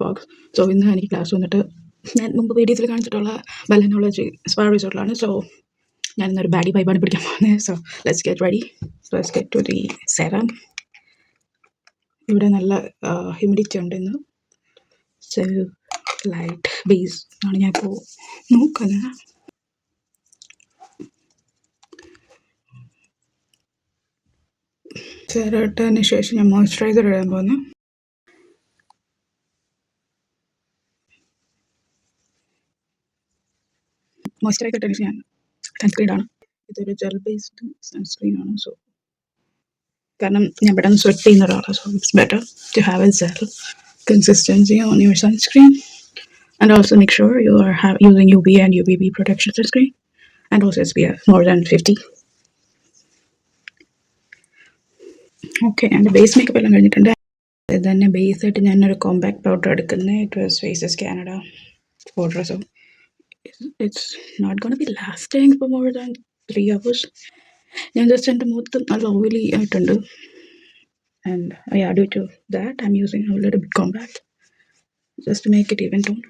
Vlogs. So ഇന്ന് എനിക്ക് class വന്നിട്ട് ഞാൻ മുമ്പ് വീഡിയോസിൽ കാണിച്ചിട്ടുള്ള ബലനോളജി സ്പാ റിസോർട്ടിലാണ്. സോ ഞാനിന്നൊരു ബാഡി വൈബാണ് പിടിക്കാൻ പോകുന്നത്. So let's get ready. Let's get to the serum. ഇവിടെ നല്ല ഹ്യൂമിഡിറ്റി ഉണ്ട് ഇന്ന്. സോ ലൈറ്റ് ബേസ് ആണ് ഞാൻ ഇപ്പോൾ നോക്കുന്നത്. സെറം ഇട്ടതിന് ശേഷം ഞാൻ മോയ്സ്ചറൈസർ ഇടാൻ പോകുന്നു. മോയ്സ്ചറൈസർ ഇട്ടതിന് ശേഷം ഞാൻ സൺസ്ക്രീനാണ്. ഇതൊരു ജെൽ ബേസ്ഡ് സൺസ്ക്രീനാണ്. സോ കാരണം ഞാൻ പെട്ടെന്ന് സ്വെറ്റ് ചെയ്യുന്ന ഒരാളാണ്. So it's better to have a gel consistency on your sunscreen, and also make sure you are using UV and UVB protection sunscreen, and also SPF more than 50. Okay, and the base makeup എല്ലാം കഴിഞ്ഞിട്ടുണ്ട്. തന്നെ base ആയിട്ട് ഞാനൊരു compact powder എടുക്കുന്നത്. It was Faces Canada powder. So it's not gonna be lasting for more than 3 hours. ഞാൻ just എൻ്റെ മുഖത്ത് നല്ല ഓയിലി ആയിട്ടുണ്ട്. And due to that I'm using a little bit compact just to make it even tone.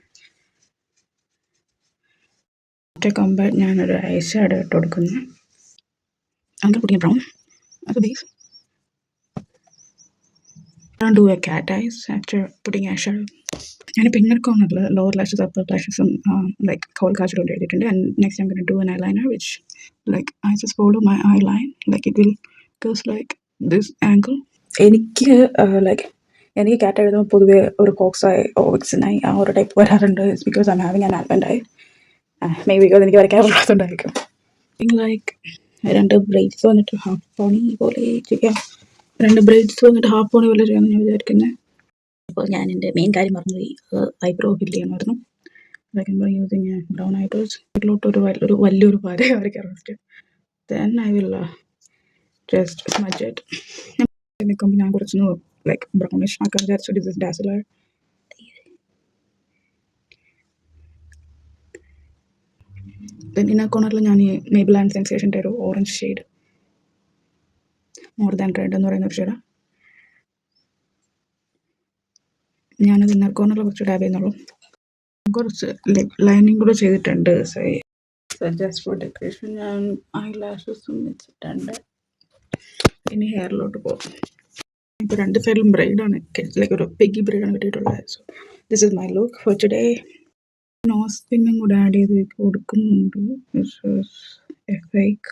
After compact ഞാനൊരു I shadow ഇട്ട് കൊടുക്കുന്നു. I'm putting a brown as a base. I don't do a cat eyes after putting eyeshadow. ഞാൻ inner കോർണറിൽ lower lashes upper ലാഷസും like kohl kajal കൊണ്ട് എഴുതിയിട്ടുണ്ട്. And next I'm going to do an eyeliner which like I just follow my eye line, like it will goes like this angle. എനിക്ക് എനിക്ക് കാറ്റ് എഴുതുമ്പോൾ പൊതുവേ ഒരു കോക്സായി വിക്സിനായി ആ ഒരു ടൈപ്പ് വരാറുണ്ട്. It's because I am having an almond eye. May be because എനിക്ക് വരയ്ക്കാറുള്ളതുകൊണ്ടായിരിക്കും. ലൈക്ക് 2 ബ്രൈഡ്സ് വന്നിട്ട് ഹാഫ് പോണി പോലെ ചെയ്യാം. 2 ബ്രൈഡ്സ് വന്നിട്ട് ഹാഫ് പോണി പോലെ ചെയ്യാമെന്ന് ഞാൻ വിചാരിക്കുന്നത്. അപ്പോൾ ഞാൻ എൻ്റെ മെയിൻ കാര്യം മറന്നുപോയി. ഐബ്രോ ഫിൽ ചെയ്യണമായിരുന്നു. Using brown eyebrows. ഇതിലോട്ട് ഒരു വലിയൊരു പാര വരയ്ക്കാം first. Then I will just smudge it. നിൽക്കുമ്പോൾ ഞാൻ കുറച്ചൊന്ന് ലൈക്ക് ബ്രൗണിഷ് ആക്കാൻ വിചാരിച്ചു. This is dazzler. Then inner കോർണറിൽ ഞാൻ ഈ മേബിൾ സെൻസേഷൻ്റെ ഒരു orange shade more than red എന്ന് പറയുന്ന ഒരു ഷെയ്ഡാണ്. ഞാനത് ഇന്നർ കോർണറിൽ കുറച്ച് ടാബ് ചെയ്യുന്നുള്ളൂ. കുറച്ച് ലൈനിങ് കൂടെ ചെയ്തിട്ടുണ്ട്. ജസ്റ്റ് ഫോർ ഡെക്കറേഷൻ ഞാൻ ഐ ലാഷസും വെച്ചിട്ടുണ്ട്. ഇനി ഹെയറിലോട്ട് പോകും. ഇപ്പോൾ 2 സൈഡിലും ബ്രൈഡാണ്, ലൈക്ക് ഒരു പെഗി ബ്രൈഡാണ് കിട്ടിയിട്ടുള്ളത്. So this is my look for today. Nose പിന്നും കൂടെ ആഡ് ചെയ്ത് കൊടുക്കുന്നുണ്ട്. This is a fake.